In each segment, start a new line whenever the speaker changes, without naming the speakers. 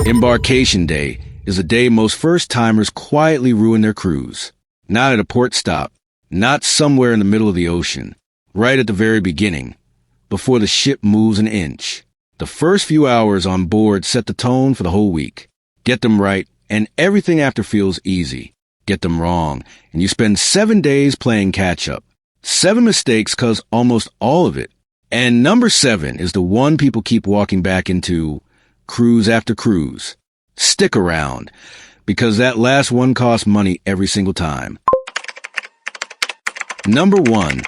Embarkation Day is a day most first-timers quietly ruin their cruise. Not at a port stop, not somewhere in the middle of the ocean, right at the very beginning, before the ship moves an inch. The first few hours on board set the tone for the whole week. Get them right, and everything after feels easy. Get them wrong, and you spend 7 days playing catch-up. 7 mistakes cause almost all of it. And number 7 is the one people keep walking back into cruise after cruise. Stick around, because that last one costs money every single time. Number 1,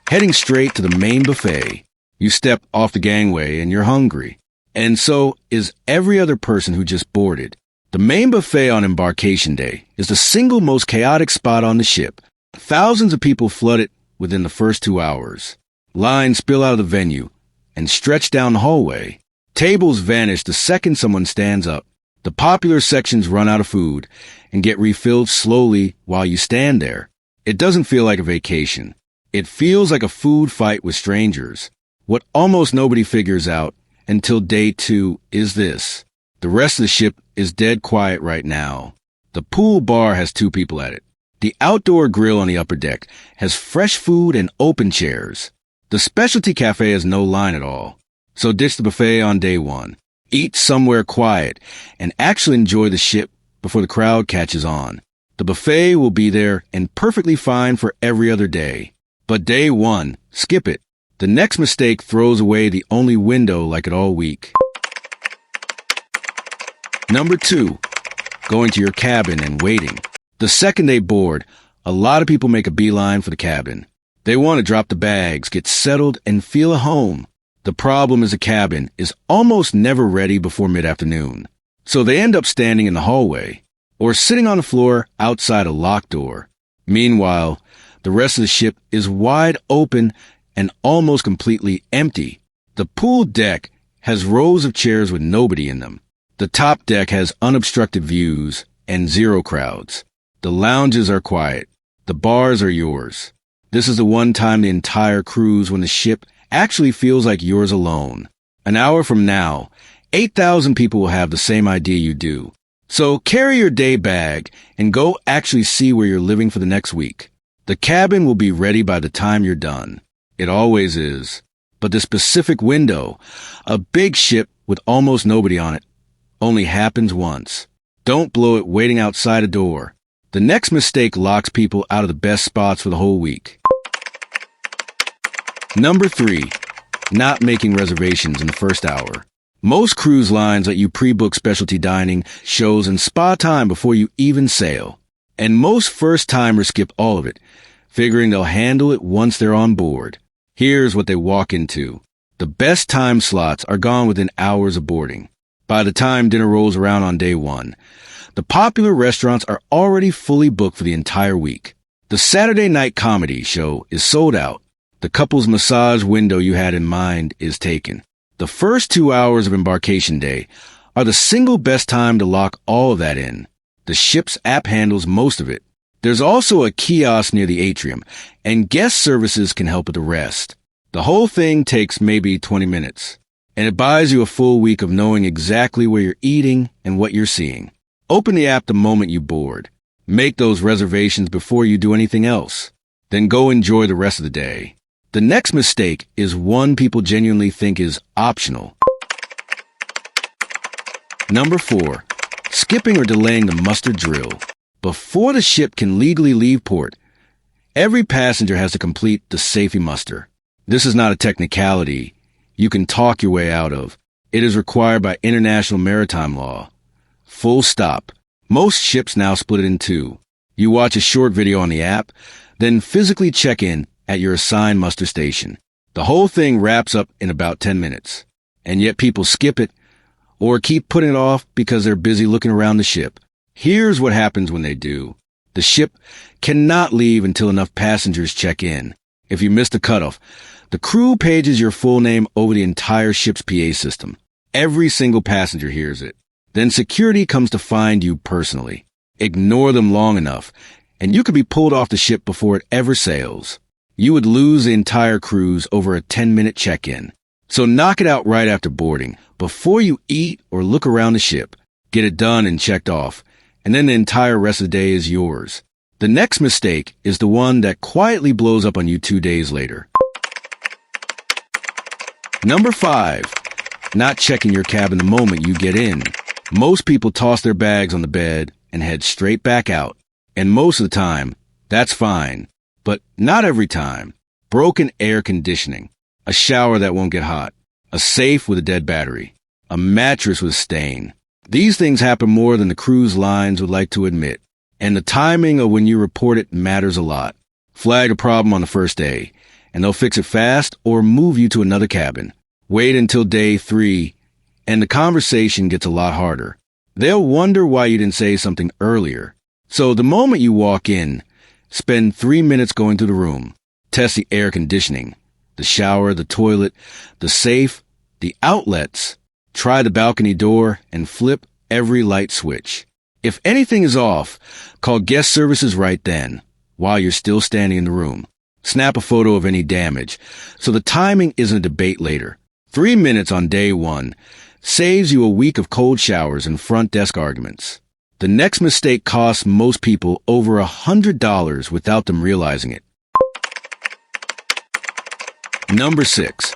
heading straight to the main buffet. You step off the gangway and you're hungry. And so is every other person who just boarded. The main buffet on Embarkation Day is the single most chaotic spot on the ship. Thousands of people flood it within the first 2 hours. Lines spill out of the venue and stretch down the hallway. Tables vanish the second someone stands up. The popular sections run out of food and get refilled slowly while you stand there. It doesn't feel like a vacation. It feels like a food fight with strangers. What almost nobody figures out until day 2 is this. The rest of the ship is dead quiet right now. The pool bar has 2 people at it. The outdoor grill on the upper deck has fresh food and open chairs. The specialty cafe has no line at all. So ditch the buffet on day 1. Eat somewhere quiet and actually enjoy the ship before the crowd catches on. The buffet will be there and perfectly fine for every other day. But day 1, skip it. The next mistake throws away the only window like it all week. Number 2, going to your cabin and waiting. The second they board, a lot of people make a beeline for the cabin. They want to drop the bags, get settled, and feel at home. The problem is the cabin is almost never ready before mid-afternoon. So they end up standing in the hallway or sitting on the floor outside a locked door. Meanwhile, the rest of the ship is wide open and almost completely empty. The pool deck has rows of chairs with nobody in them. The top deck has unobstructed views and 0 crowds. The lounges are quiet. The bars are yours. This is the one time the entire cruise when the ship actually feels like yours alone. An hour from now, 8,000 people will have the same idea you do. So carry your day bag and go actually see where you're living for the next week. The cabin will be ready by the time you're done. It always is. But the specific window, a big ship with almost nobody on it, only happens once. Don't blow it waiting outside a door. The next mistake locks people out of the best spots for the whole week. Number 3, not making reservations in the first hour. Most cruise lines let you pre-book specialty dining, shows, and spa time before you even sail. And most first-timers skip all of it, figuring they'll handle it once they're on board. Here's what they walk into. The best time slots are gone within hours of boarding. By the time dinner rolls around on day 1, the popular restaurants are already fully booked for the entire week. The Saturday night comedy show is sold out. The couple's massage window you had in mind is taken. The first 2 hours of Embarkation Day are the single best time to lock all of that in. The ship's app handles most of it. There's also a kiosk near the atrium, and guest services can help with the rest. The whole thing takes maybe 20 minutes, and it buys you a full week of knowing exactly where you're eating and what you're seeing. Open the app the moment you board. Make those reservations before you do anything else. Then go enjoy the rest of the day. The next mistake is one people genuinely think is optional. Number 4, skipping or delaying the muster drill. Before the ship can legally leave port, every passenger has to complete the safety muster. This is not a technicality you can talk your way out of. It is required by international maritime law. Full stop. Most ships now split it in 2. You watch a short video on the app, then physically check in at your assigned muster station. The whole thing wraps up in about 10 minutes. And yet people skip it or keep putting it off because they're busy looking around the ship. Here's what happens when they do. The ship cannot leave until enough passengers check in. If you miss the cutoff, the crew pages your full name over the entire ship's PA system. Every single passenger hears it. Then security comes to find you personally. Ignore them long enough, and you could be pulled off the ship before it ever sails. You would lose the entire cruise over a 10-minute check-in. So knock it out right after boarding, before you eat or look around the ship. Get it done and checked off, and then the entire rest of the day is yours. The next mistake is the one that quietly blows up on you 2 days later. Number 5. Not checking your cabin the moment you get in. Most people toss their bags on the bed and head straight back out. And most of the time, that's fine. But not every time. Broken air conditioning. A shower that won't get hot. A safe with a dead battery. A mattress with a stain. These things happen more than the cruise lines would like to admit. And the timing of when you report it matters a lot. Flag a problem on the first day, and they'll fix it fast or move you to another cabin. Wait until day 3, and the conversation gets a lot harder. They'll wonder why you didn't say something earlier. So the moment you walk in, spend 3 minutes going through the room. Test the air conditioning, the shower, the toilet, the safe, the outlets. Try the balcony door and flip every light switch. If anything is off, call guest services right then, while you're still standing in the room. Snap a photo of any damage, so the timing isn't a debate later. 3 minutes on day 1 saves you a week of cold showers and front desk arguments. The next mistake costs most people over $100 without them realizing it. Number 6.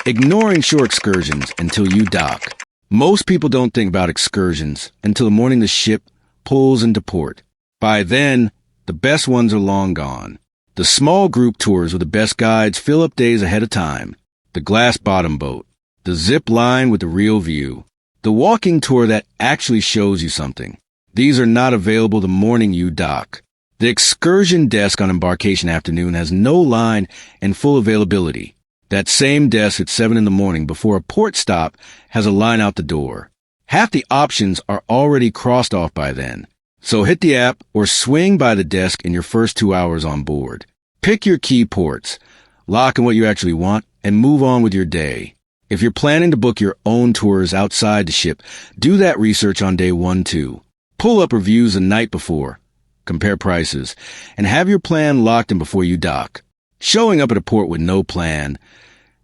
Ignoring shore excursions until you dock. Most people don't think about excursions until the morning the ship pulls into port. By then, the best ones are long gone. The small group tours with the best guides fill up days ahead of time. The glass bottom boat, the zip line with the real view, the walking tour that actually shows you something. These are not available the morning you dock. The excursion desk on embarkation afternoon has no line and full availability. That same desk at 7 in the morning before a port stop has a line out the door. Half the options are already crossed off by then. So hit the app or swing by the desk in your first 2 hours on board. Pick your key ports, lock in what you actually want, and move on with your day. If you're planning to book your own tours outside the ship, do that research on day 1 too. Pull up reviews the night before, compare prices, and have your plan locked in before you dock. Showing up at a port with no plan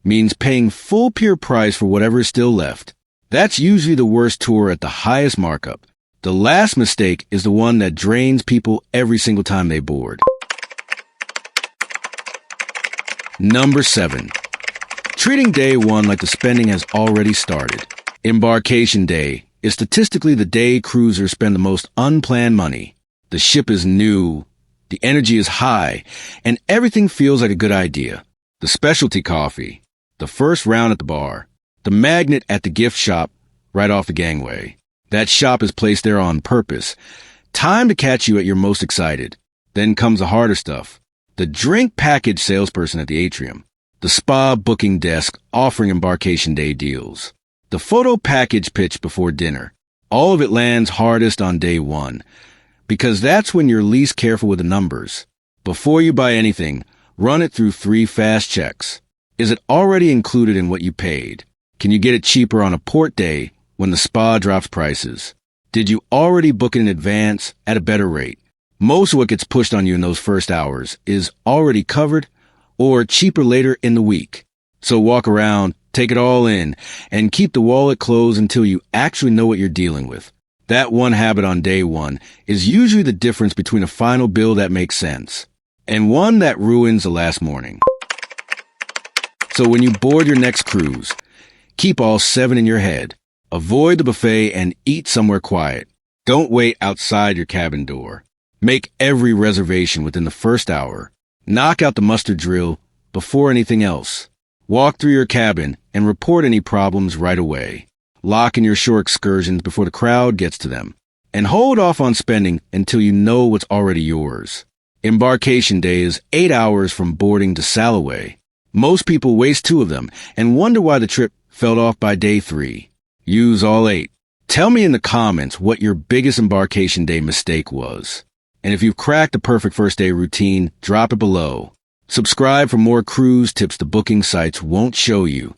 means paying full pier price for whatever is still left. That's usually the worst tour at the highest markup. The last mistake is the one that drains people every single time they board. Number 7. Treating day 1 like the spending has already started. Embarkation day is statistically the day cruisers spend the most unplanned money. The ship is new, the energy is high, and everything feels like a good idea. The specialty coffee, the first round at the bar, the magnet at the gift shop right off the gangway. That shop is placed there on purpose. Time to catch you at your most excited. Then comes the harder stuff. The drink package salesperson at the atrium. The spa booking desk offering embarkation day deals. The photo package pitch before dinner. All of it lands hardest on day 1, because that's when you're least careful with the numbers. Before you buy anything, run it through 3 fast checks. Is it already included in what you paid? Can you get it cheaper on a port day when the spa drops prices? Did you already book it in advance at a better rate? Most of what gets pushed on you in those first hours is already covered or cheaper later in the week. So walk around, take it all in, and keep the wallet closed until you actually know what you're dealing with. That one habit on day 1 is usually the difference between a final bill that makes sense and one that ruins the last morning. So when you board your next cruise, keep all 7 in your head. Avoid the buffet and eat somewhere quiet. Don't wait outside your cabin door. Make every reservation within the first hour. Knock out the muster drill before anything else. Walk through your cabin and report any problems right away. Lock in your shore excursions before the crowd gets to them. And hold off on spending until you know what's already yours. Embarkation day is 8 hours from boarding to sail away. Most people waste 2 of them and wonder why the trip fell off by day 3. Use all 8. Tell me in the comments what your biggest embarkation day mistake was. And if you've cracked the perfect first day routine, drop it below. Subscribe for more cruise tips the booking sites won't show you.